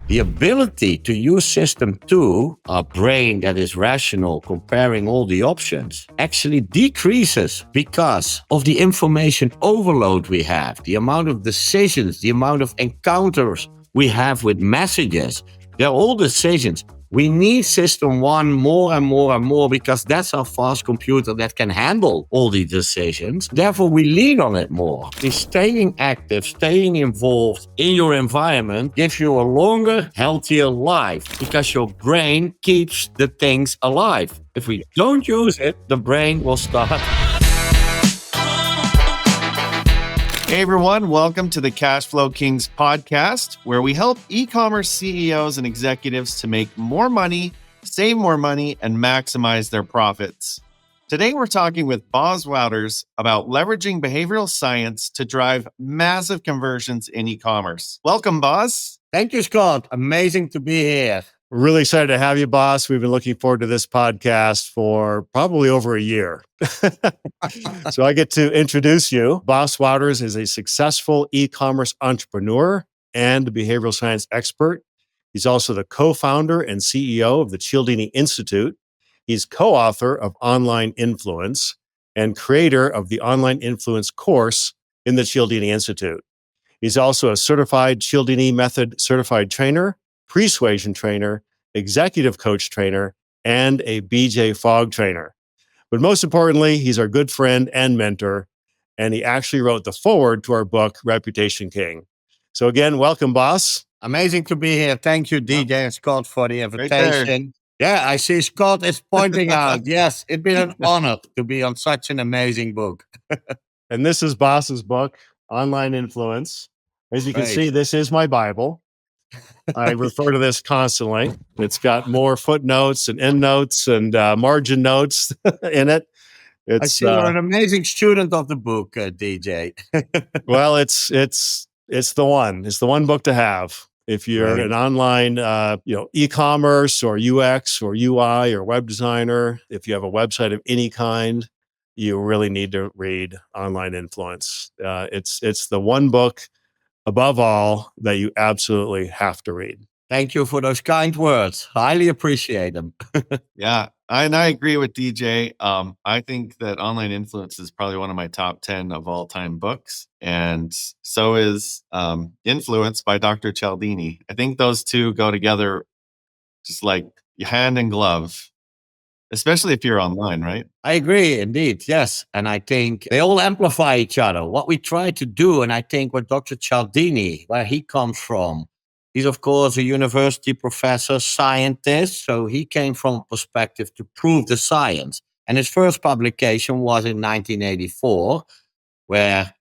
The ability to use system 2, our brain that is rational, comparing all the options, actually decreases because of the information overload we have, the amount of decisions, the amount of encounters we have with messages. They're all decisions. We need system 1 more and more and more because that's our fast computer that can handle all the decisions. Therefore, we lean on it more. Staying active, staying involved in your environment gives you a longer, healthier life because your brain keeps the things alive. If we don't use it, the brain will start. Hey everyone, welcome to the Cashflo Kings Podcast, where we help e-commerce CEOs and executives to make more money, save more money, and maximize their profits. Today we're talking with Bas Wouters about leveraging behavioral science to drive massive conversions in e-commerce. Welcome, Bas. Thank you, Scott. Amazing to be here. We're really excited to have you, Bas. We've been looking forward to this podcast for probably over a year. So I get to introduce you. Bas Wouters is a successful e-commerce entrepreneur and a behavioral science expert. He's also the co-founder and CEO of the Cialdini Institute. He's co-author of Online Influence and creator of the Online Influence course in the Cialdini Institute. He's also a certified Cialdini Method certified trainer, persuasion trainer, executive coach trainer, and a BJ Fogg trainer. But most importantly, he's our good friend and mentor, and he actually wrote the foreword to our book, Reputation King. So again, welcome, Bas. Amazing to be here. Thank you, DJ and Scott, for the invitation. Yeah, I see Scott is pointing out. Yes, it's been an honor to be on such an amazing book. And this is Bas's book, Online Influence. As you can see, this is my Bible. I refer to this constantly. It's got more footnotes and endnotes and margin notes in it. I see you're an amazing student of the book, DJ. Well, it's the one. It's the one book to have if you're an online, e-commerce or UX or UI or web designer. If you have a website of any kind, you really need to read Online Influence. It's the one book above all that you absolutely have to read. Thank you for those kind words. Highly appreciate them. Yeah, and I agree with DJ. I think that Online Influence is probably one of my top 10 of all time books. And so is Influence by Dr. Cialdini. I think those two go together just like hand in glove, especially if you're online, right? I agree, indeed. Yes. And I think they all amplify each other. What we try to do, and I think what Dr. Cialdini, where he comes from, he's, of course, a university professor, scientist. So he came from a perspective to prove the science. And his first publication was in 1984, where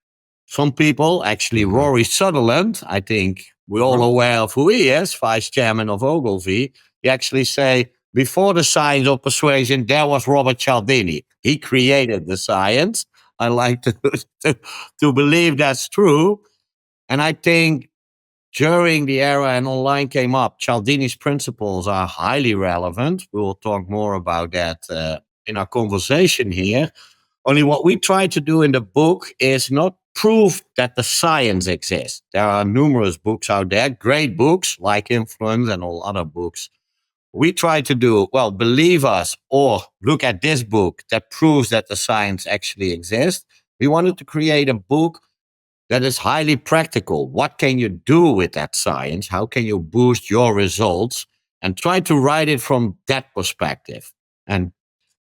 some people, actually Rory Sutherland, I think we're all aware of who he is, vice chairman of Ogilvy, he actually say, before the science of persuasion, there was Robert Cialdini. He created the science. I like to believe that's true. And I think during the era and online came up, Cialdini's principles are highly relevant. We will talk more about that in our conversation here. Only what we try to do in the book is not prove that the science exists. There are numerous books out there, great books like Influence and all other books. We try to do, believe us or look at this book that proves that the science actually exists. We wanted to create a book that is highly practical. What can you do with that science? How can you boost your results? And try to write it from that perspective. And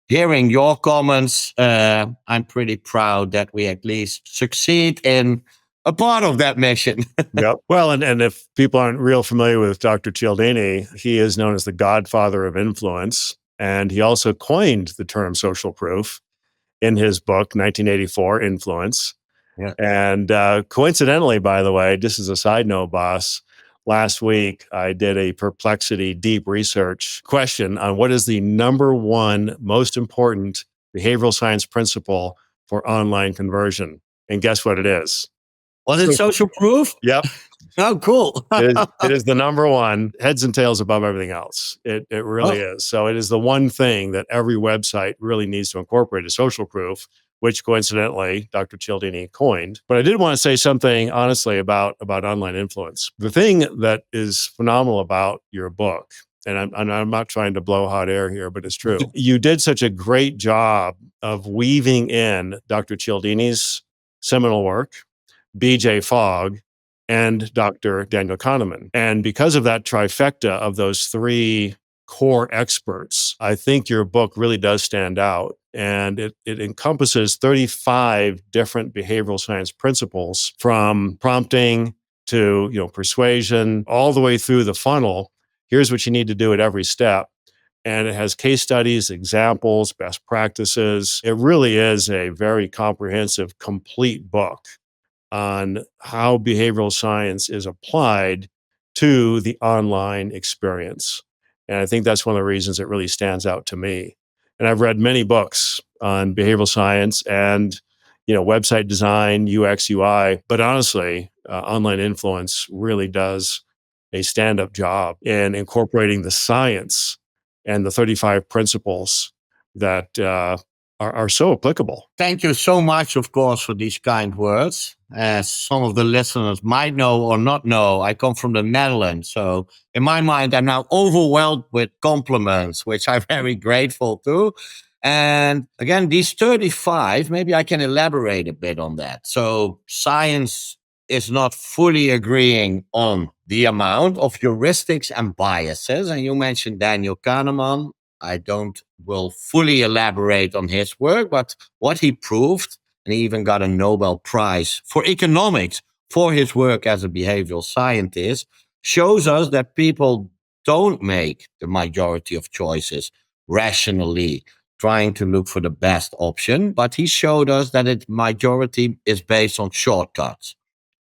hearing your comments, I'm pretty proud that we at least succeed in a part of that mission. Yep. Well, and if people aren't real familiar with Dr. Cialdini, he is known as the godfather of influence. And he also coined the term social proof in his book, 1984, Influence. Yeah. And coincidentally, by the way, just as a side note, Bas, last week I did a Perplexity deep research question on what is the number one most important behavioral science principle for online conversion. And guess what it is? Was it social proof? Yep. Oh, cool. It is the number one, heads and tails above everything else. It really is. So it is the one thing that every website really needs to incorporate is social proof, which coincidentally Dr. Cialdini coined. But I did want to say something honestly about online influence. The thing that is phenomenal about your book, and I'm not trying to blow hot air here, but it's true. You did such a great job of weaving in Dr. Cialdini's seminal work, BJ Fogg, and Dr. Daniel Kahneman. And because of that trifecta of those three core experts, I think your book really does stand out. And it encompasses 35 different behavioral science principles, from prompting to persuasion, all the way through the funnel. Here's what you need to do at every step. And it has case studies, examples, best practices. It really is a very comprehensive, complete book on how behavioral science is applied to the online experience. And I think that's one of the reasons it really stands out to me. And I've read many books on behavioral science and website design, UX, UI. But honestly, online influence really does a stand-up job in incorporating the science and the 35 principles that are so applicable. Thank you so much, of course, for these kind words. As some of the listeners might know or not know, I come from the Netherlands. So in my mind, I'm now overwhelmed with compliments, which I'm very grateful to. And again, these 35, maybe I can elaborate a bit on that. So science is not fully agreeing on the amount of heuristics and biases. And you mentioned Daniel Kahneman. I will fully elaborate on his work, but what he proved, and he even got a Nobel Prize for economics for his work as a behavioral scientist, shows us that people don't make the majority of choices rationally, trying to look for the best option, but he showed us that its majority is based on shortcuts.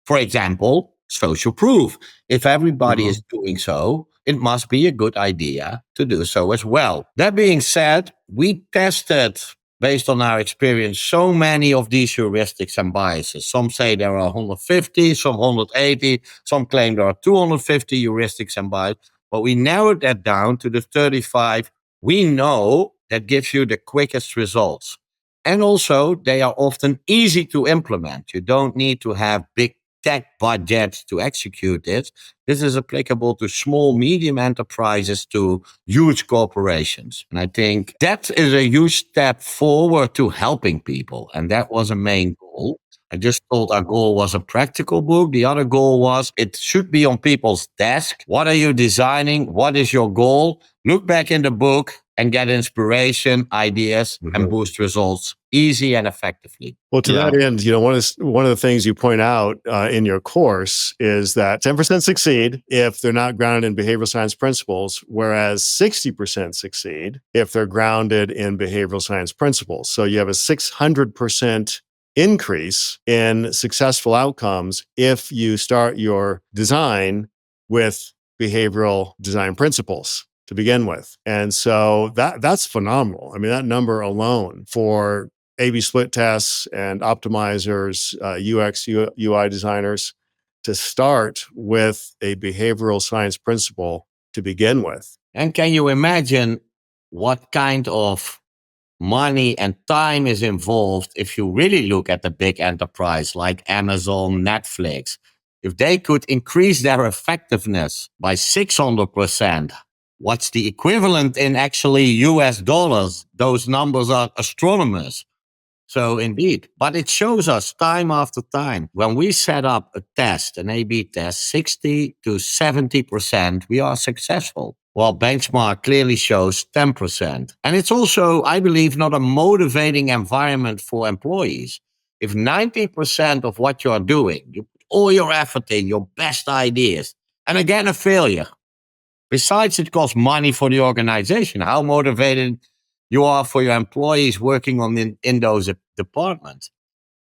For example, social proof. If everybody is doing so, it must be a good idea to do so as well. That being said, we tested, based on our experience, so many of these heuristics and biases. Some say there are 150, some 180, some claim there are 250 heuristics and biases, but we narrowed that down to the 35 we know that gives you the quickest results. And also, they are often easy to implement. You don't need to have big tech budgets to execute it. This is applicable to small, medium enterprises, to huge corporations. And I think that is a huge step forward to helping people. And that was a main goal. I just thought our goal was a practical book. The other goal was it should be on people's desk. What are you designing? What is your goal? Look back in the book and get inspiration, ideas, and boost results easy and effectively. Well, to that end, one of the things you point out in your course is that 10% succeed if they're not grounded in behavioral science principles, whereas 60% succeed if they're grounded in behavioral science principles. So you have a 600% increase in successful outcomes if you start your design with behavioral design principles to begin with. And so that's phenomenal. I mean, that number alone for A/B split tests and optimizers, UX, UI designers, to start with a behavioral science principle to begin with. And can you imagine what kind of money and time is involved if you really look at the big enterprise like Amazon, Netflix? If they could increase their effectiveness by 600%, what's the equivalent in actually US dollars? Those numbers are astronomers. So indeed, but it shows us time after time, when we set up a test, an A/B test, 60 to 70%, we are successful. While benchmark clearly shows 10%. And it's also, I believe, not a motivating environment for employees. If 90% of what you're doing, you put all your effort in, your best ideas, and again, a failure. Besides, it costs money for the organization. How motivated you are for your employees working on in those departments.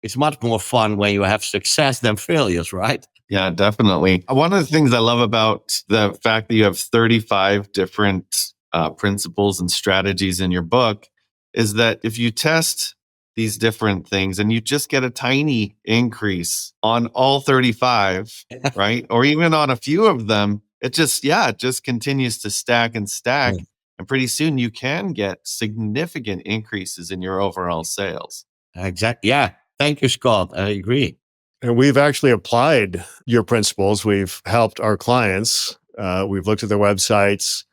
It's much more fun when you have success than failures, right? Yeah, definitely. One of the things I love about the fact that you have 35 different principles and strategies in your book is that if you test these different things and you just get a tiny increase on all 35, right? Or even on a few of them, it just continues to stack and stack. And pretty soon you can get significant increases in your overall sales. Exactly. Yeah. Thank you, Scott. I agree. And we've actually applied your principles. We've helped our clients. We've looked at their websites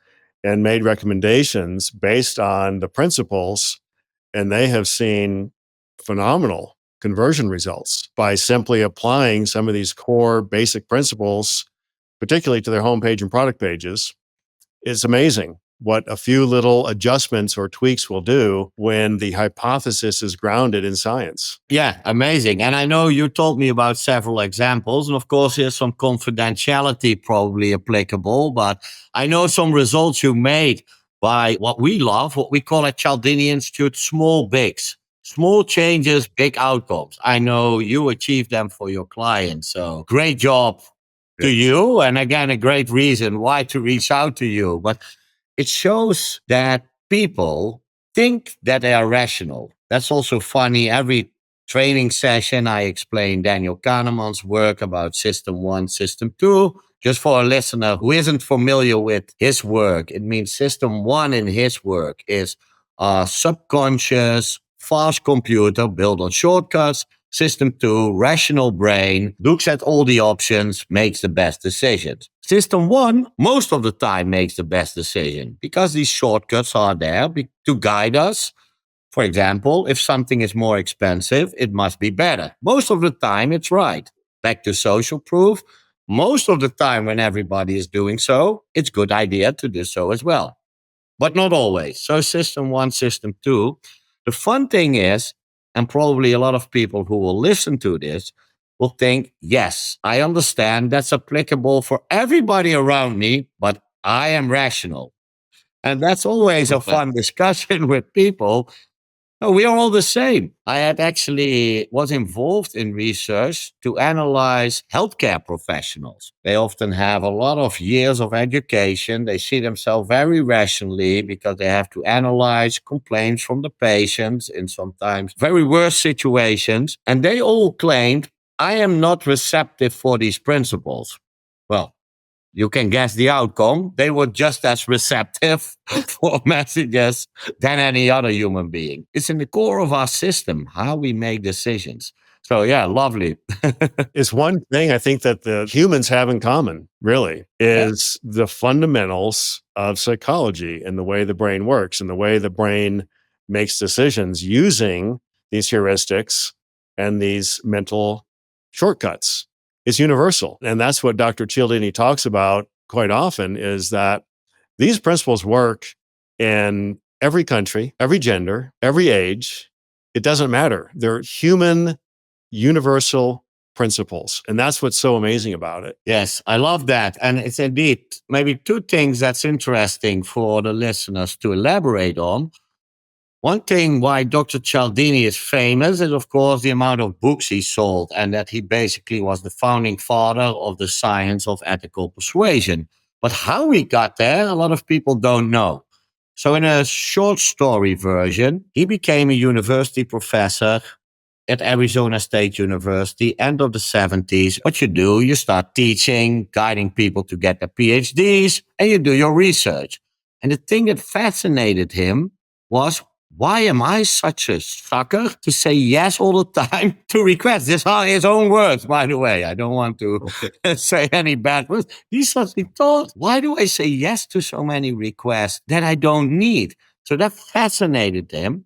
and made recommendations based on the principles, and they have seen phenomenal conversion results by simply applying some of these core basic principles, particularly to their homepage and product pages. It's amazing what a few little adjustments or tweaks will do when the hypothesis is grounded in science. Yeah, amazing. And I know you told me about several examples. And of course, here's some confidentiality probably applicable, but I know some results you made by what we love, what we call at Cialdini Institute, small bigs. Small changes, big outcomes. I know you achieved them for your clients. So great job to you. And again, a great reason why to reach out to you. But it shows that people think that they are rational. That's also funny. Every training session, I explain Daniel Kahneman's work about system one, system two. Just for a listener who isn't familiar with his work, it means system one in his work is a subconscious, fast computer built on shortcuts. System two, rational brain, looks at all the options, makes the best decisions. System one, most of the time, makes the best decision because these shortcuts are there to guide us. For example, if something is more expensive, it must be better. Most of the time, it's right. Back to social proof. Most of the time, when everybody is doing so, it's a good idea to do so as well. But not always. So, system one, system two. The fun thing is, and probably a lot of people who will listen to this will think, yes, I understand that's applicable for everybody around me, but I am rational. And that's always a fun discussion with people. No, we are all the same. I had actually was involved in research to analyze healthcare professionals. They often have a lot of years of education. They see themselves very rationally because they have to analyze complaints from the patients in sometimes very worse situations. And they all claimed, I am not receptive for these principles. Well, you can guess the outcome. They were just as receptive for messages than any other human being. It's in the core of our system, how we make decisions. So, yeah, lovely. It's one thing I think that the humans have in common, really, is the fundamentals of psychology and the way the brain works and the way the brain makes decisions using these heuristics and these mental shortcuts. Is universal. And that's what Dr. Cialdini talks about quite often is that these principles work in every country, every gender, every age. It doesn't matter. They're human, universal principles. And that's what's so amazing about it. Yes, I love that. And it's indeed maybe two things that's interesting for the listeners to elaborate on. One thing why Dr. Cialdini is famous is, of course, the amount of books he sold, and that he basically was the founding father of the science of ethical persuasion. But how he got there, a lot of people don't know. So, in a short story version, he became a university professor at Arizona State University, end of the 70s. What you do, you start teaching, guiding people to get their PhDs, and you do your research. And the thing that fascinated him was, why am I such a sucker to say yes all the time to requests? These are his own words, by the way. I don't want to say any bad words. He suddenly thought, why do I say yes to so many requests that I don't need? So that fascinated him.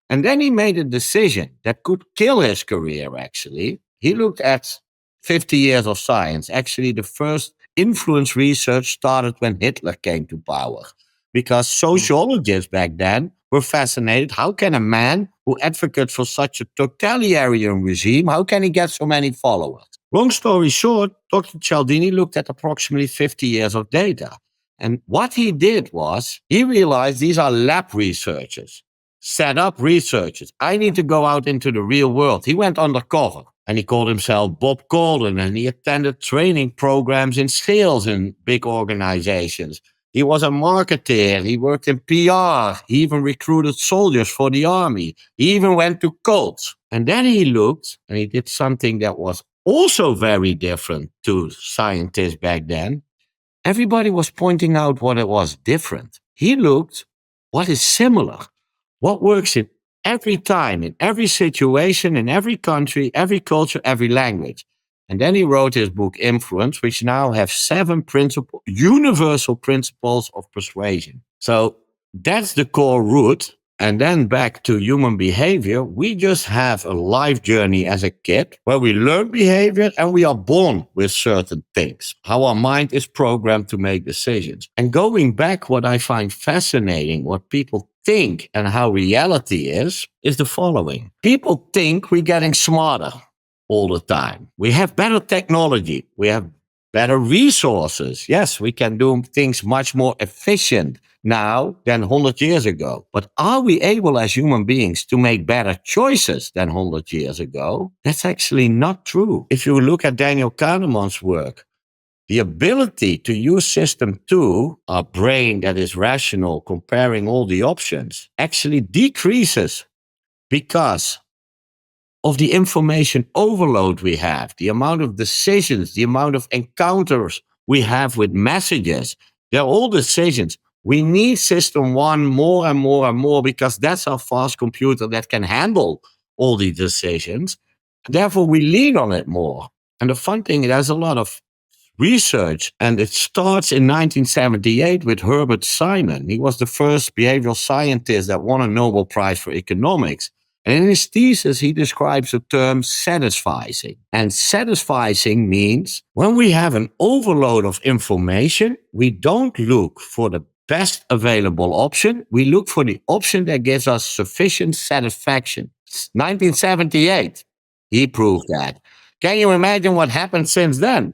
And then he made a decision that could kill his career, actually. He looked at 50 years of science. Actually, the first influence research started when Hitler came to power, because sociologists back then were fascinated. How can a man who advocates for such a totalitarian regime, how can he get so many followers? Long story short, Dr. Cialdini looked at approximately 50 years of data. And what he did was he realized these are lab researchers, set up researchers. I need to go out into the real world. He went undercover and he called himself Bob Golden, and he attended training programs in sales in big organizations. He was a marketer. He worked in PR. He even recruited soldiers for the army. He even went to cults. And then he looked and he did something that was also very different to scientists back then. Everybody was pointing out what it was different. He looked what is similar. What works in every time, in every situation, in every country, every culture, every language. And then he wrote his book, Influence, which now have 7 universal principles of persuasion. So that's the core root. And then back to human behavior, we just have a life journey as a kid where we learn behavior and we are born with certain things, how our mind is programmed to make decisions. And going back, what I find fascinating, what people think and how reality is the following. People think we're getting smarter all the time. We have better technology. We have better resources. Yes, we can do things much more efficient now than 100 years ago. But are we able as human beings to make better choices than 100 years ago? That's actually not true. If you look at Daniel Kahneman's work, the ability to use system 2, our brain that is rational, comparing all the options, actually decreases because of the information overload we have, the amount of decisions, the amount of encounters we have with messages. They're all decisions. We need system 1 more and more and more because that's our fast computer that can handle all the decisions. Therefore, we lean on it more. And the fun thing, there's a lot of research, and it starts in 1978 with Herbert Simon. He was the first behavioral scientist that won a Nobel Prize for economics. And in his thesis, he describes the term satisficing. And satisficing means when we have an overload of information, we don't look for the best available option. We look for the option that gives us sufficient satisfaction. 1978, he proved that. Can you imagine what happened since then?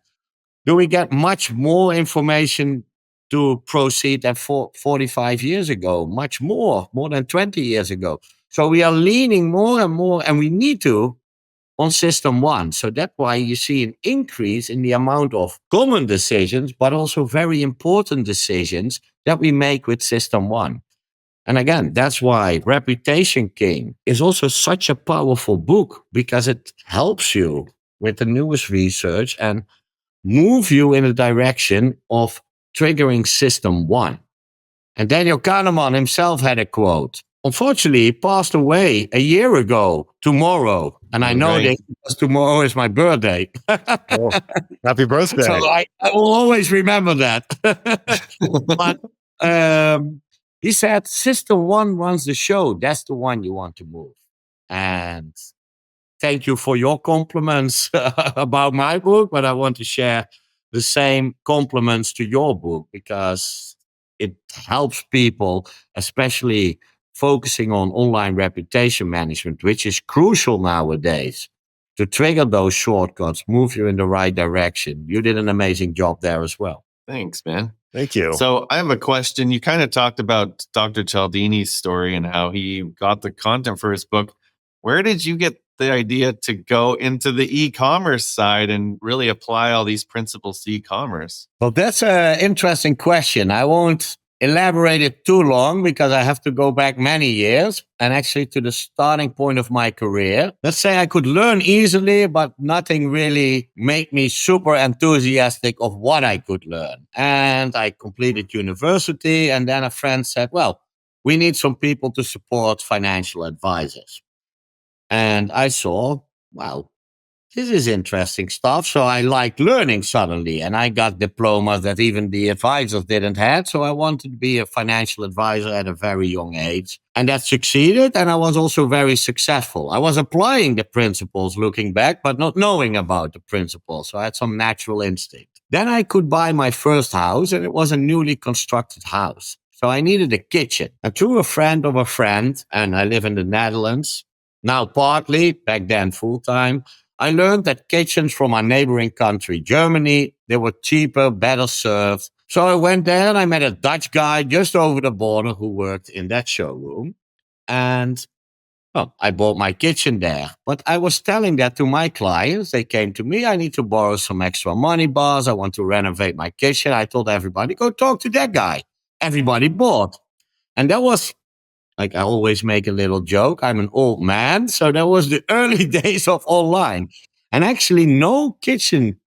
Do we get much more information to proceed than 45 years ago? Much more than 20 years ago. So we are leaning more and more, and we need to, on system 1. So that's why you see an increase in the amount of common decisions, but also very important decisions that we make with system 1. And again, that's why Reputation King is also such a powerful book, because it helps you with the newest research and move you in the direction of triggering system 1. And Daniel Kahneman himself had a quote. Unfortunately, he passed away a year ago, tomorrow. And I know that because tomorrow is my birthday. Oh, happy birthday. So I will always remember that. But he said, system 1 runs the show. That's the one you want to move. And thank you for your compliments about my book, but I want to share the same compliments to your book because it helps people, especially focusing on online reputation management, which is crucial nowadays, to trigger those shortcuts, move you in the right direction. You did an amazing job there as well. Thanks, man. Thank you. So I have a question. You kind of talked about Dr. Cialdini's story and how he got the content for his book. Where did you get the idea to go into the e-commerce side and really apply all these principles to e-commerce? Well, that's an interesting question. I won't elaborate it too long because I have to go back many years and actually to the starting point of my career. Let's say I could learn easily, but nothing really made me super enthusiastic of what I could learn. And I completed university, and then a friend said, well, we need some people to support financial advisors. And I saw, wow, this is interesting stuff. So I liked learning suddenly. And I got diplomas that even the advisors didn't have. So I wanted to be a financial advisor at a very young age. And that succeeded. And I was also very successful. I was applying the principles looking back, but not knowing about the principles. So I had some natural instinct. Then I could buy my first house, and it was a newly constructed house. So I needed a kitchen. And through a friend of a friend, and I live in the Netherlands, now partly, back then full-time, I learned that kitchens from our neighboring country, Germany, they were cheaper, better served. So I went there and I met a Dutch guy just over the border who worked in that showroom. And well, I bought my kitchen there. But I was telling that to my clients. They came to me, I need to borrow some extra money, Bas. I want to renovate my kitchen. I told everybody, go talk to that guy. Everybody bought. And that was, like I always make a little joke, I'm an old man. So that was the early days of online. And actually no kitchen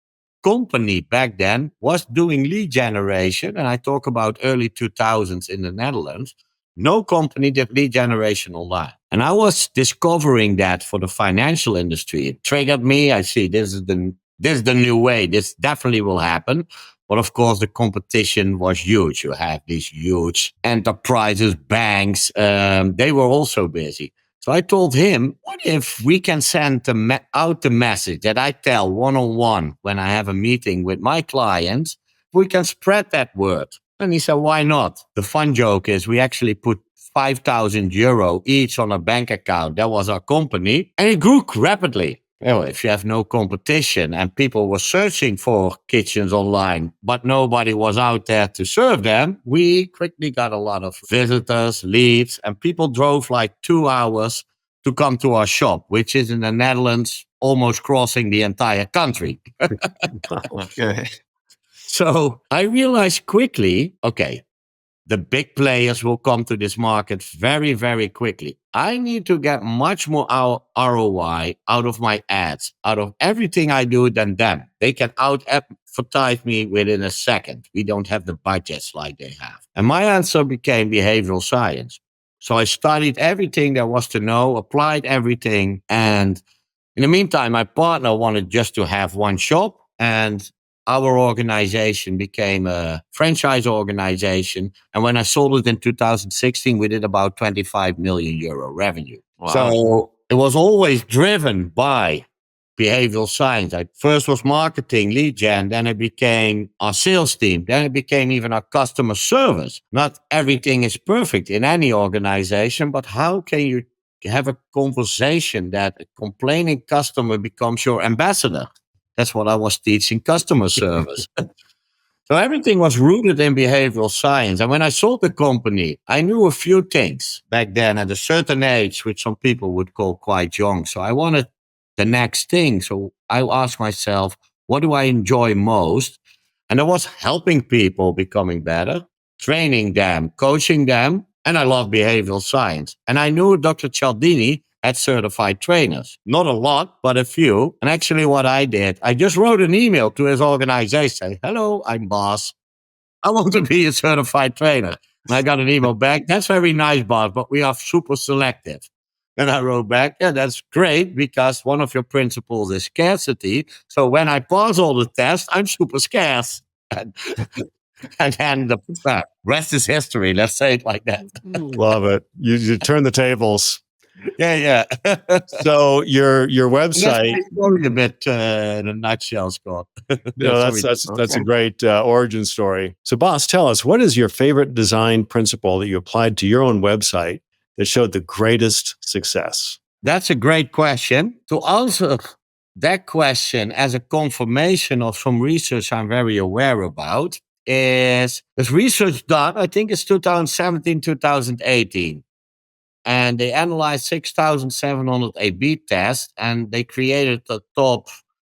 company back then was doing lead generation. And I talk about early 2000s in the Netherlands. No company did lead generation online. And I was discovering that for the financial industry. It triggered me. I see this is the new way. This definitely will happen. But of course, the competition was huge. You have these huge enterprises, banks. They were also busy. So I told him, what if we can send out the message that I tell one-on-one when I have a meeting with my clients? We can spread that word. And he said, why not? The fun joke is we actually put 5,000 euro each on a bank account. That was our company. And it grew rapidly. Well, if you have no competition and people were searching for kitchens online, but nobody was out there to serve them, we quickly got a lot of visitors, leads, and people drove like 2 hours to come to our shop, which is in the Netherlands, almost crossing the entire country. Okay. So I realized quickly, okay, the big players will come to this market very, very quickly. I need to get much more ROI out of my ads, out of everything I do than them. They can out-advertise me within a second. We don't have the budgets like they have. And my answer became behavioral science. So I studied everything there was to know, applied everything. And in the meantime, my partner wanted just to have one shop, and our organization became a franchise organization. And when I sold it in 2016, we did about 25 million euro revenue. Wow. So it was always driven by behavioral science. I first was marketing, lead gen, then it became our sales team, then it became even our customer service. Not everything is perfect in any organization, but how can you have a conversation that a complaining customer becomes your ambassador? That's what I was teaching, customer service. So everything was rooted in behavioral science. And when I sold the company, I knew a few things back then at a certain age, which some people would call quite young. So I wanted the next thing. So I asked myself, what do I enjoy most? And it was helping people becoming better, training them, coaching them. And I love behavioral science. And I knew Dr. Cialdini had certified trainers. Not a lot, but a few. And actually what I did, I just wrote an email to his organization. Hello, I'm Bas. I want to be a certified trainer. And I got an email back. That's very nice, Bas, but we are super selective. And I wrote back, yeah, that's great because one of your principles is scarcity. So when I pass all the tests, I'm super scarce. And then the rest is history. Let's say it like that. Love it. You turn the tables. Yeah. So your website, a bit in a nutshell, Scott. that's a great origin story. So, Bas, tell us, what is your favorite design principle that you applied to your own website that showed the greatest success? That's a great question. To answer that question as a confirmation of some research I'm very aware about is this research done, I think it's 2017, 2018. And they analyzed 6,700 A/B tests, and they created the top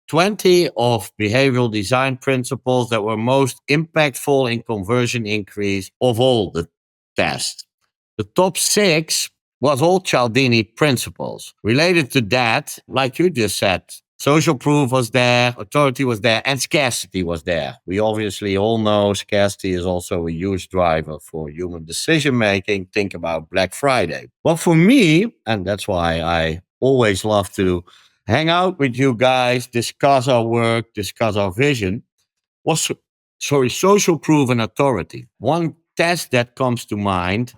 20 of behavioral design principles that were most impactful in conversion increase of all the tests. The top 6 was all Cialdini principles. Related to that, like you just said, social proof was there, authority was there, and scarcity was there. We obviously all know scarcity is also a huge driver for human decision making. Think about Black Friday. Well, for me, and that's why I always love to hang out with you guys, discuss our work, discuss our vision, was social proof and authority. One test that comes to mind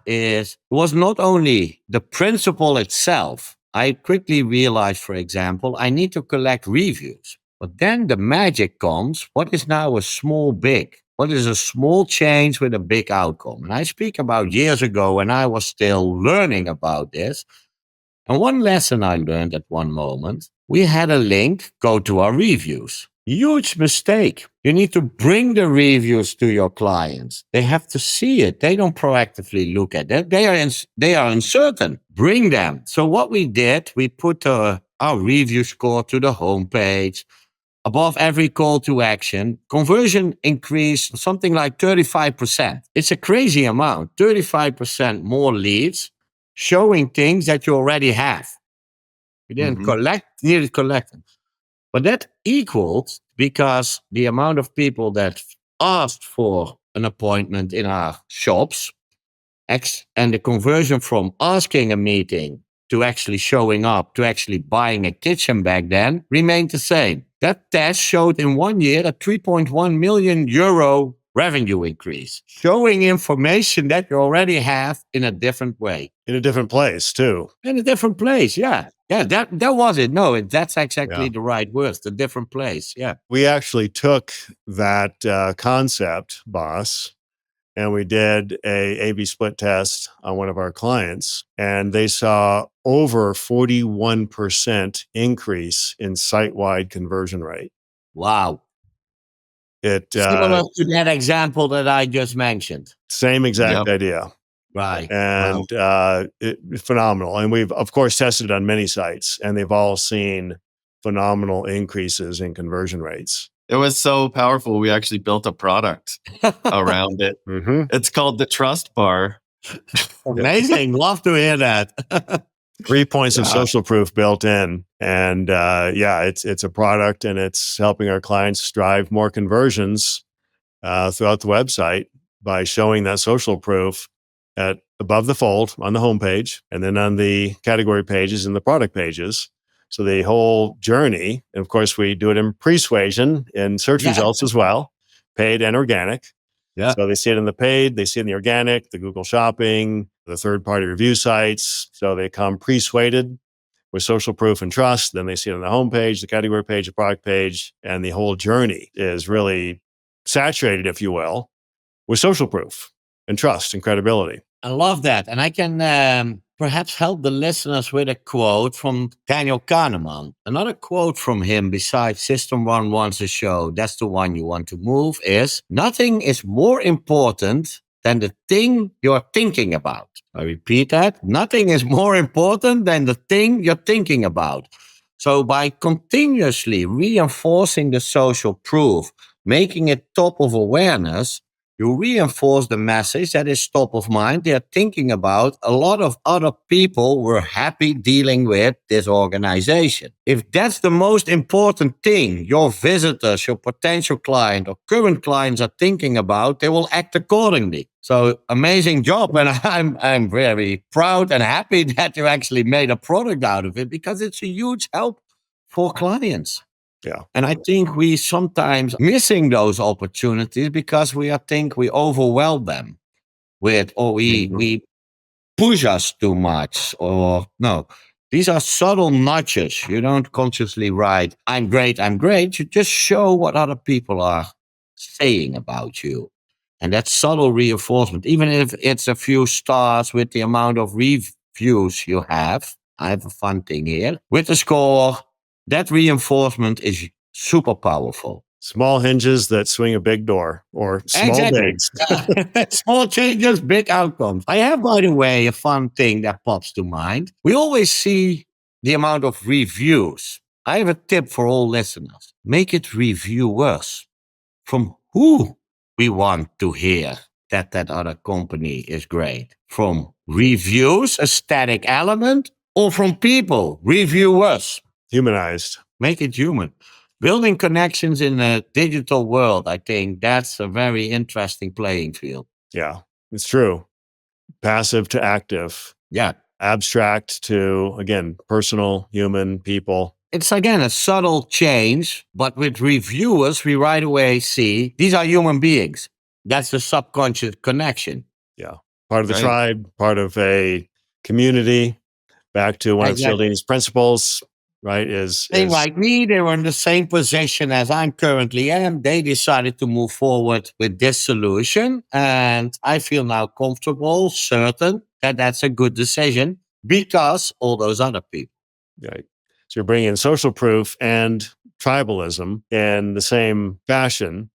was not only the principle itself. I quickly realized, for example, I need to collect reviews. But then the magic comes. What is now a small big? What is a small change with a big outcome? And I speak about years ago when I was still learning about this. And one lesson I learned at one moment, we had a link, go to our reviews. Huge mistake. You need to bring the reviews to your clients. They have to see it. They don't proactively look at it. They are uncertain. Bring them. So what we did, we put our review score to the homepage. Above every call to action, conversion increased something like 35%. It's a crazy amount. 35% more leads showing things that you already have. You didn't needed collect them. But that equals, because the amount of people that asked for an appointment in our shops And the conversion from asking a meeting to actually showing up to actually buying a kitchen back then remained the same. That test showed in 1 year a 3.1 million euro revenue increase, showing information that you already have in a different way. In a different place, too. In a different place, yeah. Yeah, that was it. No, that's exactly the right word, the different place, yeah. We actually took that concept, Bas, and we did a A/B split test on one of our clients, and they saw over 41% increase in site-wide conversion rate. Wow. It Similar to that example that I just mentioned. Same exact idea. Right. And phenomenal. And we've, of course, tested it on many sites, and they've all seen phenomenal increases in conversion rates. It was so powerful. We actually built a product around it. It's called the Trust Bar. Amazing. Love to hear that. 3 points of social proof built in. And it's a product, and it's helping our clients drive more conversions throughout the website by showing that social proof at above the fold on the homepage, and then on the category pages and the product pages. So the whole journey, and of course we do it in persuasion in search results as well, paid and organic. Yeah. So they see it in the paid, they see it in the organic, the Google Shopping, the third-party review sites. So they come persuaded with social proof and trust. Then they see it on the homepage, the category page, the product page, and the whole journey is really saturated, if you will, with social proof and trust and credibility. I love that. And I can perhaps help the listeners with a quote from Daniel Kahneman. Another quote from him besides System 1 wants a show, that's the one you want to move, is nothing is more important than the thing you're thinking about. I repeat that. Nothing is more important than the thing you're thinking about. So by continuously reinforcing the social proof, making it top of awareness, you reinforce the message that is top of mind. They're thinking about a lot of other people were happy dealing with this organization. If that's the most important thing your visitors, your potential client or current clients are thinking about, they will act accordingly. So amazing job. And I'm very proud and happy that you actually made a product out of it, because it's a huge help for clients. Yeah. And I think we sometimes missing those opportunities because we overwhelm them with, or we push us too much, or no. These are subtle nudges. You don't consciously write, I'm great, I'm great. You just show what other people are saying about you. And that's subtle reinforcement. Even if it's a few stars with the amount of reviews you have. I have a fun thing here. With the score, that reinforcement is super powerful. Small hinges that swing a big door, or small bigs. Small changes, big outcomes. I have, by the way, a fun thing that pops to mind. We always see the amount of reviews. I have a tip for all listeners. Make it reviewers. From who we want to hear that other company is great. From reviews, a static element, or from people, reviewers. Humanized. Make it human. Building connections in a digital world, I think that's a very interesting playing field. Yeah, it's true. Passive to active. Yeah. Abstract to, again, personal, human, people. It's, again, a subtle change, but with reviewers, we right away see these are human beings. That's the subconscious connection. Yeah. Part of the tribe, part of a community. Back to one of Cialdini's principles, right? They like me, they were in the same position as I'm currently am. They decided to move forward with this solution. And I feel now comfortable, certain that that's a good decision because all those other people. Right. So you're bringing social proof and tribalism in the same fashion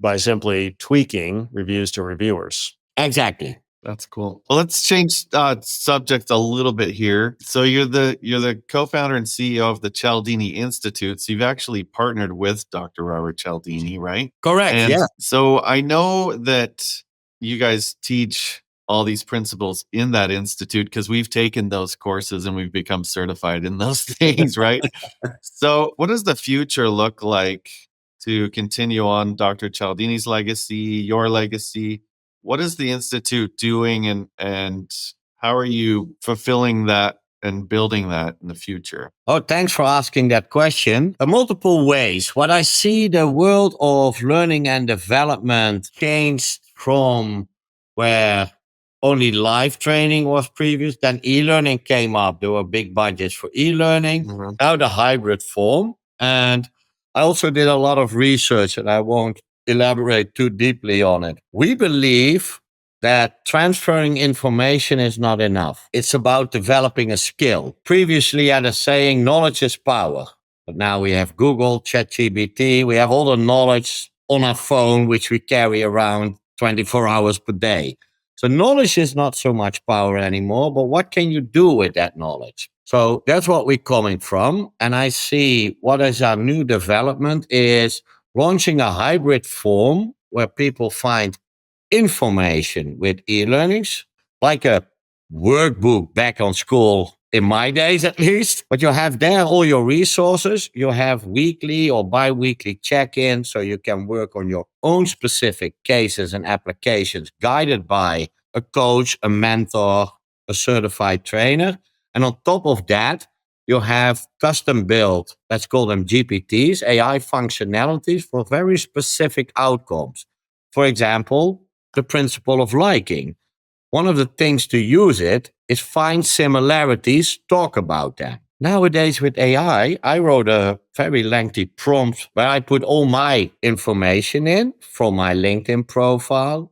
by simply tweaking reviews to reviewers. Exactly. That's cool. Well, let's change subject a little bit here. So you're the co-founder and CEO of the Cialdini Institute. So you've actually partnered with Dr. Robert Cialdini, right? Correct. And yeah. So I know that you guys teach all these principles in that institute because we've taken those courses and we've become certified in those things, right? So what does the future look like to continue on Dr. Cialdini's legacy, your legacy? What is the Institute doing and how are you fulfilling that and building that in the future? Oh, thanks for asking that question. Multiple ways. What I see, the world of learning and development changed from where only live training was previous. Then e-learning came up. There were big budgets for e-learning. Mhm. Now the hybrid form. And I also did a lot of research, and I won't elaborate too deeply on it. We believe that transferring information is not enough. It's about developing a skill. Previously, I had a saying, knowledge is power. But now we have Google, ChatGPT, we have all the knowledge on our phone, which we carry around 24 hours per day. So knowledge is not so much power anymore, but what can you do with that knowledge? So that's what we're coming from. And I see what is our new development is launching a hybrid form where people find information with e-learnings, like a workbook back on school in my days at least. But you have there all your resources. You have weekly or bi-weekly check-ins, so you can work on your own specific cases and applications guided by a coach, a mentor, a certified trainer. And on top of that, you have custom built, let's call them GPTs, AI functionalities for very specific outcomes. For example, the principle of liking. One of the things to use it is find similarities, talk about them. Nowadays with AI, I wrote a very lengthy prompt where I put all my information in from my LinkedIn profile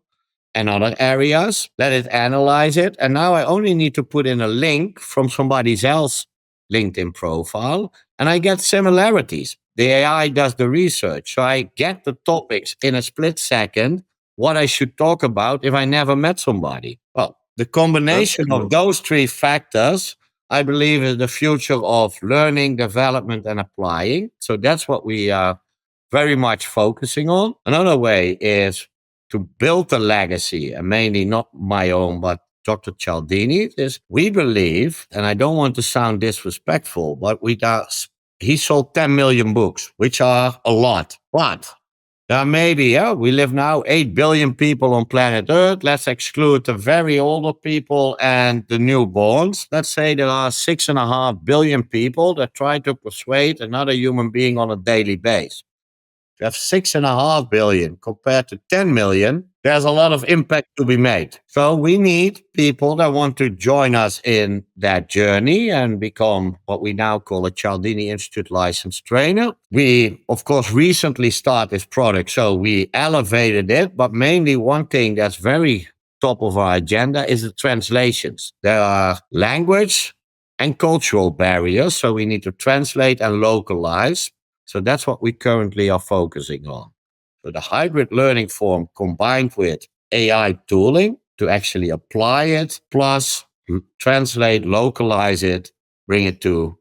and other areas, let it analyze it. And now I only need to put in a link from somebody else's LinkedIn profile and I get similarities. The AI does the research. So I get the topics in a split second, what I should talk about if I never met somebody. Well, the combination of those three factors, I believe, is the future of learning, development, and applying. So that's what we are very much focusing on. Another way is to build a legacy, and mainly not my own, but Dr. Cialdini, is we believe, and I don't want to sound disrespectful, but he sold 10 million books, which are a lot. But there are maybe, we live now 8 billion people on planet Earth. Let's exclude the very older people and the newborns. Let's say there are 6.5 billion people that try to persuade another human being on a daily basis. You have 6.5 billion compared to 10 million. There's a lot of impact to be made. So we need people that want to join us in that journey and become what we now call a Cialdini Institute licensed trainer. We, of course, recently started this product, so we elevated it. But mainly one thing that's very top of our agenda is the translations. There are language and cultural barriers, so we need to translate and localize. So that's what we currently are focusing on. So the hybrid learning form combined with AI tooling to actually apply it, plus translate, localize it, bring it to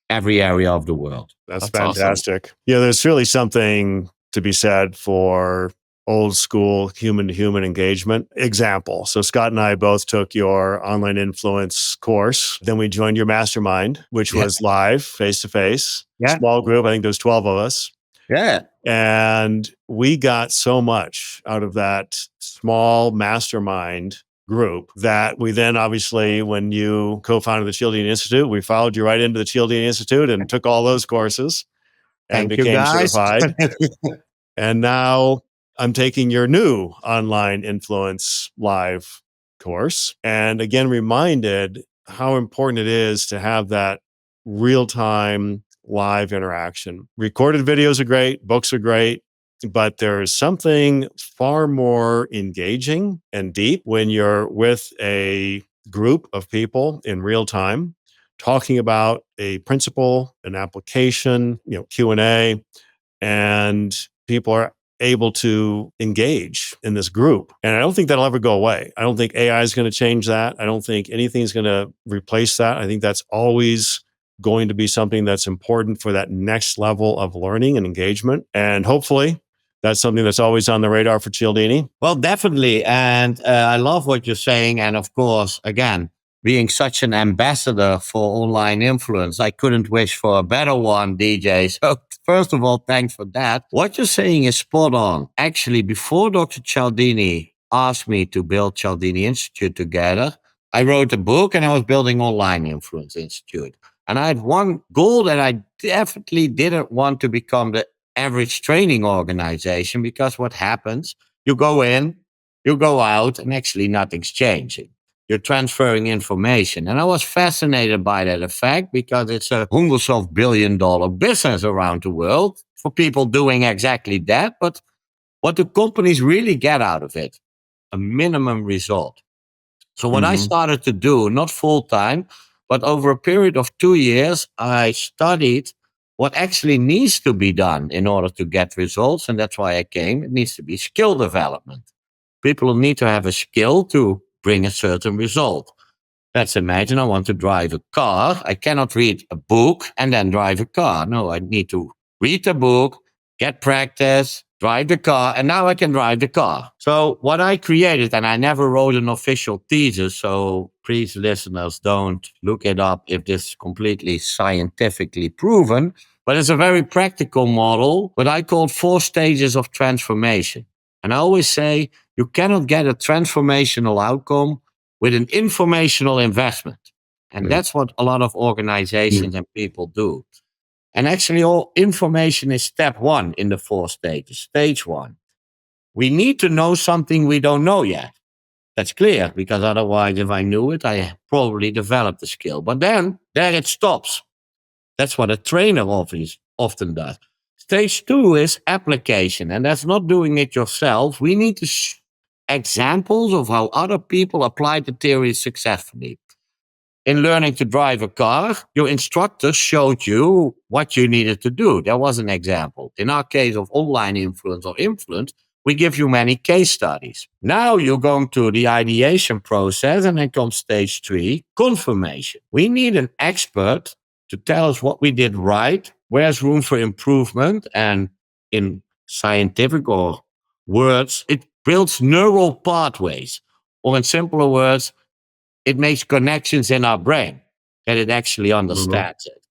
every area of the world. That's Awesome. fantastic. Yeah, there's really something to be said for old school human to human engagement. Example. So Scott and I both took your online influence course. Then we joined your mastermind, which was live, face to face, small group. I think there was 12 of us. Yeah. And we got so much out of that small mastermind group that we then obviously, when you co-founded the Cialdini Institute, we followed you right into the Cialdini Institute and took all those courses and became certified. And now I'm taking your new online influence live course. And again, reminded how important it is to have that real-time live interaction. Recorded videos are great, books are great, but there's something far more engaging and deep when you're with a group of people in real time, talking about a principle, an application, Q&A, and people are able to engage in this group. And I don't think that'll ever go away. I don't think AI is going to change that. I don't think anything's going to replace that. I think that's always going to be something that's important for that next level of learning and engagement. And hopefully that's something that's always on the radar for Cialdini. Well, definitely. And I love what you're saying. And of course, again, being such an ambassador for online influence, I couldn't wish for a better one, DJ. So first of all, thanks for that. What you're saying is spot on. Actually, before Dr. Cialdini asked me to build Cialdini Institute together, I wrote a book and I was building Online Influence Institute. And I had one goal that I definitely didn't want to become the average training organization, because what happens, you go in, you go out, and actually nothing's changing. You're transferring information. And I was fascinated by that effect, because it's a hundreds of $billion business around the world for people doing exactly that. But what do companies really get out of it? A minimum result. So what I Mm-hmm. started to do, not full time, but over a period of 2 years, I studied what actually needs to be done in order to get results. And that's why I came. It needs to be skill development. People need to have a skill to bring a certain result. Let's imagine I want to drive a car. I cannot read a book and then drive a car. No, I need to read a book, get practice, drive the car, and now I can drive the car. So what I created, and I never wrote an official thesis, so please listeners, don't look it up if this is completely scientifically proven, but it's a very practical model, what I call 4 stages of transformation. And I always say you cannot get a transformational outcome with an informational investment. And that's what a lot of organizations and people do. And actually, all information is step 1 in the 4 stages. Stage 1. We need to know something we don't know yet. That's clear, because otherwise, if I knew it, I probably developed the skill. But then there it stops. That's what a trainer often does. Stage 2 is application, and that's not doing it yourself. We need to examples of how other people apply the theory successfully. In learning to drive a car, your instructor showed you what you needed to do. There was an example. In our case of online influence or influence, we give you many case studies. Now you're going through the ideation process, and then comes stage 3, confirmation. We need an expert to tell us what we did right, where's room for improvement, and in scientific or words, it builds neural pathways, or in simpler words, it makes connections in our brain that it actually understands it.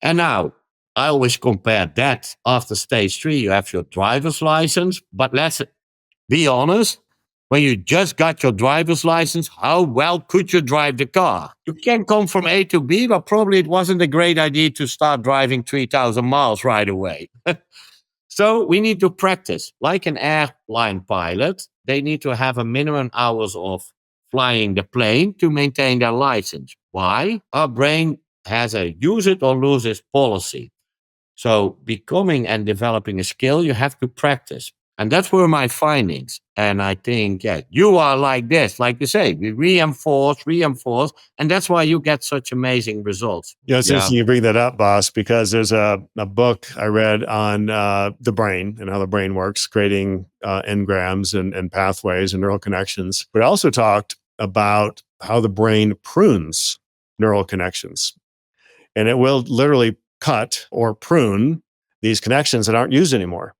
And now, I always compare that after stage 3, you have your driver's license. But let's be honest, when you just got your driver's license, how well could you drive the car? You can come from A to B, but probably it wasn't a great idea to start driving 3,000 miles right away. So we need to practice. Like an airline pilot, they need to have a minimum hours of flying the plane to maintain their license. Why? Our brain has a use it or lose it policy. So becoming and developing a skill, you have to practice. And that's were my findings. And I think, yeah, you are like this, like you say, we reinforce, and that's why you get such amazing results. Yeah, it's interesting you bring that up, Bas, because there's a book I read on the brain and how the brain works, creating engrams and pathways and neural connections. But it also talked about how the brain prunes neural connections. And it will literally cut or prune these connections that aren't used anymore.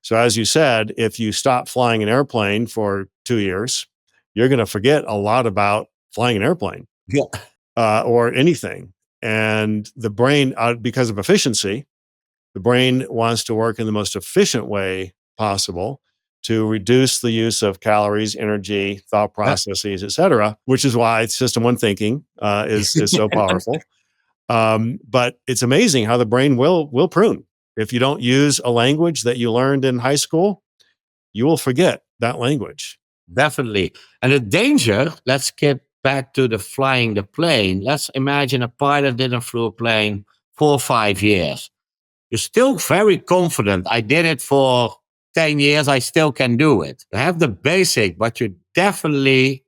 So as you said, if you stop flying an airplane for 2 years, you're going to forget a lot about flying an airplane or anything. And the brain, because of efficiency, the brain wants to work in the most efficient way possible to reduce the use of calories, energy, thought processes, et cetera, which is why System 1 thinking is so powerful. But it's amazing how the brain will prune. If you don't use a language that you learned in high school, you will forget that language. Definitely. And the danger, let's get back to the flying the plane. Let's imagine a pilot didn't flew a plane 4 or 5 years. You're still very confident. I did it for 10 years. I still can do it. You have the basic, but you definitely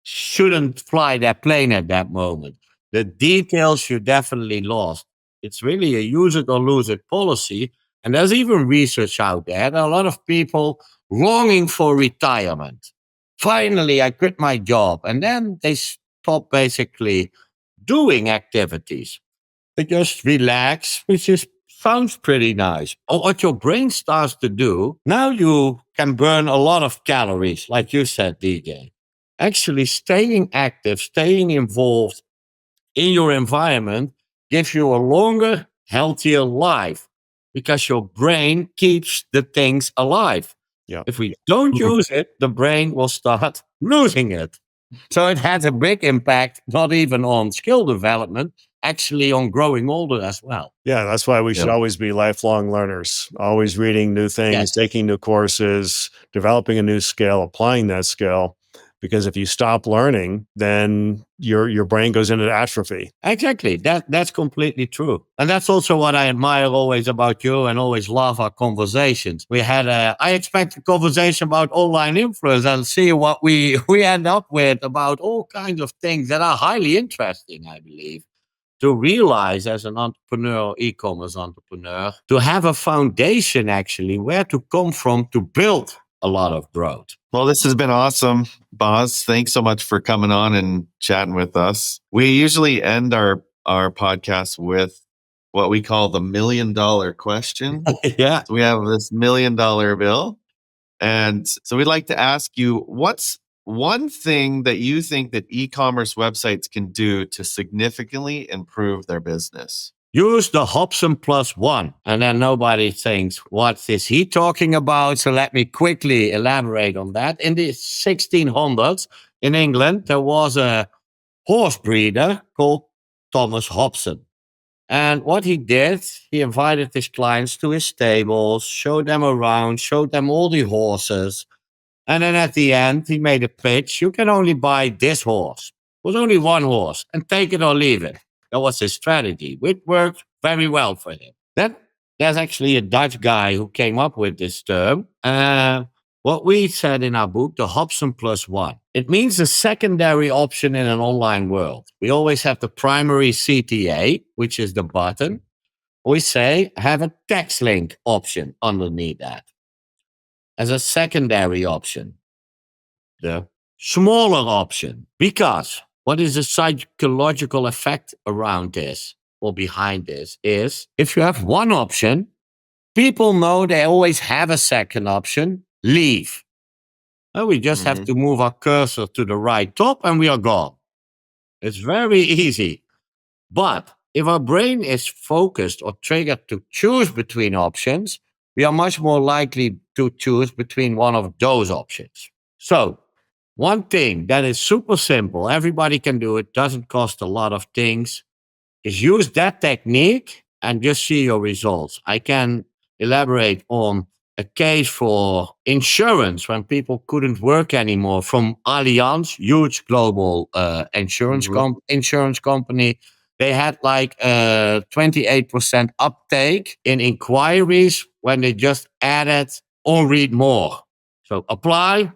shouldn't fly that plane at that moment. The details you definitely lost. It's really a use it or lose it policy. And there's even research out there. There are a lot of people longing for retirement. Finally, I quit my job. And then they stop basically doing activities. They just relax, which is sounds pretty nice. Or what your brain starts to do, now you can burn a lot of calories, like you said, DJ. Actually, staying active, staying involved in your environment gives you a longer, healthier life, because your brain keeps the things alive. Yeah. If we don't use it, the brain will start losing it. So it has a big impact, not even on skill development, actually on growing older as well. Yeah, that's why we should Yeah. always be lifelong learners, always reading new things, Yes. taking new courses, developing a new skill, applying that skill. Because if you stop learning, then your brain goes into atrophy. Exactly. That's completely true. And that's also what I admire always about you and always love our conversations. I expect a conversation about online influence and see what we end up with about all kinds of things that are highly interesting, I believe. To realize as an entrepreneur, e-commerce entrepreneur, to have a foundation actually where to come from to build a lot of growth. Well, this has been awesome, Bas. Thanks so much for coming on and chatting with us. We usually end our podcast with what we call the $1 million question. Yeah. So we have this $1 million bill. And so we'd like to ask you, what's one thing that you think that e-commerce websites can do to significantly improve their business? Use the Hobson Plus One. And then nobody thinks, what is he talking about? So let me quickly elaborate on that. In the 1600s in England, there was a horse breeder called Thomas Hobson. And what he did, he invited his clients to his stables, showed them around, showed them all the horses. And then at the end, he made a pitch. You can only buy this horse. It was only one horse, and take it or leave it. That was his strategy, which worked very well for him. Then there's actually a Dutch guy who came up with this term. What we said in our book, the Hobson Plus One. It means a secondary option in an online world. We always have the primary CTA, which is the button. We say have a text link option underneath that as a secondary option. The smaller option. Because what is the psychological effect around this or behind this is if you have one option, people know they always have a second option, leave. And we just have to move our cursor to the right top and we are gone. It's very easy. But if our brain is focused or triggered to choose between options, we are much more likely to choose between one of those options. So, one thing that is super simple, everybody can do it, doesn't cost a lot of things, is use that technique and just see your results. I can elaborate on a case for insurance when people couldn't work anymore from Allianz, huge global insurance company. They had like 28% uptake in inquiries when they just added or read more. So apply,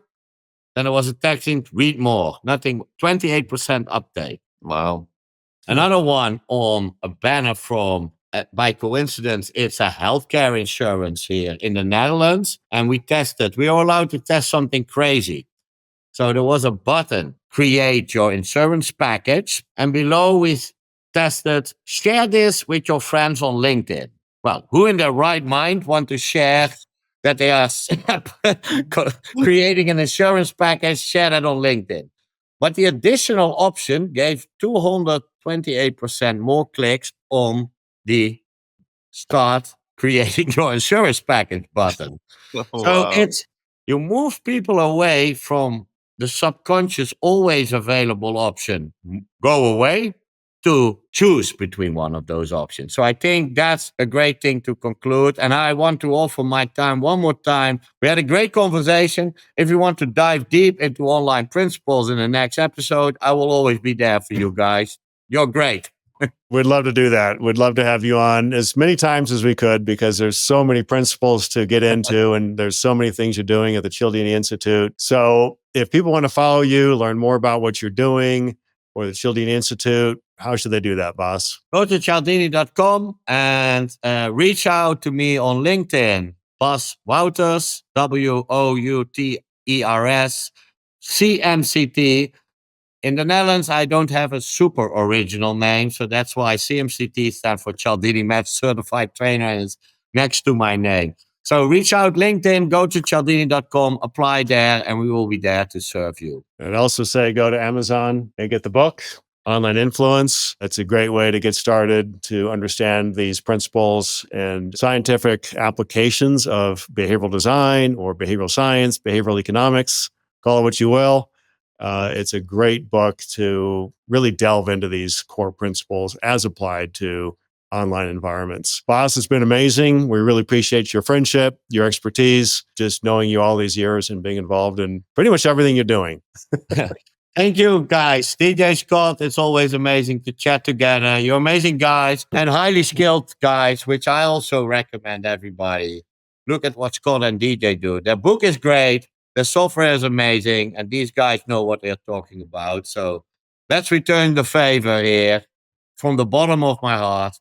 then there was a text in read more, nothing, 28% uptake. Wow. Another one on a banner from, by coincidence, it's a healthcare insurance here in the Netherlands. And we tested, we are allowed to test something crazy. So there was a button, create your insurance package. And below we tested, share this with your friends on LinkedIn. Well, who in their right mind want to share that they are creating an insurance package, share that on LinkedIn? But the additional option gave 228% more clicks on the start creating your insurance package button. So it's, you move people away from the subconscious always available option, go away, to choose between one of those options. So I think that's a great thing to conclude. And I want to offer my time one more time. We had a great conversation. If you want to dive deep into online principles in the next episode, I will always be there for you guys. You're great. We'd love to do that. We'd love to have you on as many times as we could because there's so many principles to get into and there's so many things you're doing at the Cialdini Institute. So if people want to follow you, learn more about what you're doing or the Cialdini Institute, how should they do that, Bas? Go to cialdini.com and reach out to me on LinkedIn. Bas Wouters, Wouters, CMCT. In the Netherlands, I don't have a super original name, so that's why CMCT stands for Cialdini Match Certified Trainer is next to my name. So reach out LinkedIn, go to cialdini.com, apply there, and we will be there to serve you. And also say go to Amazon and get the book. online influence. That's a great way to get started to understand these principles and scientific applications of behavioral design or behavioral science, behavioral economics, call it what you will. It's a great book to really delve into these core principles as applied to online environments. Bas, it's been amazing. We really appreciate your friendship, your expertise, just knowing you all these years and being involved in pretty much everything you're doing. Thank you, guys. DJ Scott, it's always amazing to chat together. You're amazing guys and highly skilled guys, which I also recommend everybody. Look at what Scott and DJ do. Their book is great. Their software is amazing. And these guys know what they're talking about. So let's return the favor here from the bottom of my heart.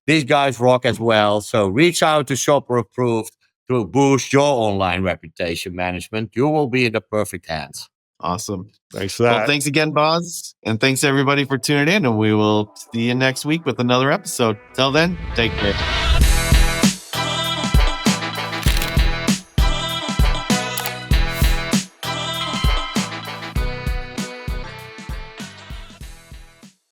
These guys rock as well. So reach out to Shopper Approved to boost your online reputation management. You will be in the perfect hands. Awesome. Thanks for that. Well, thanks again, Bas. And thanks everybody for tuning in. And we will see you next week with another episode. Till then, take care.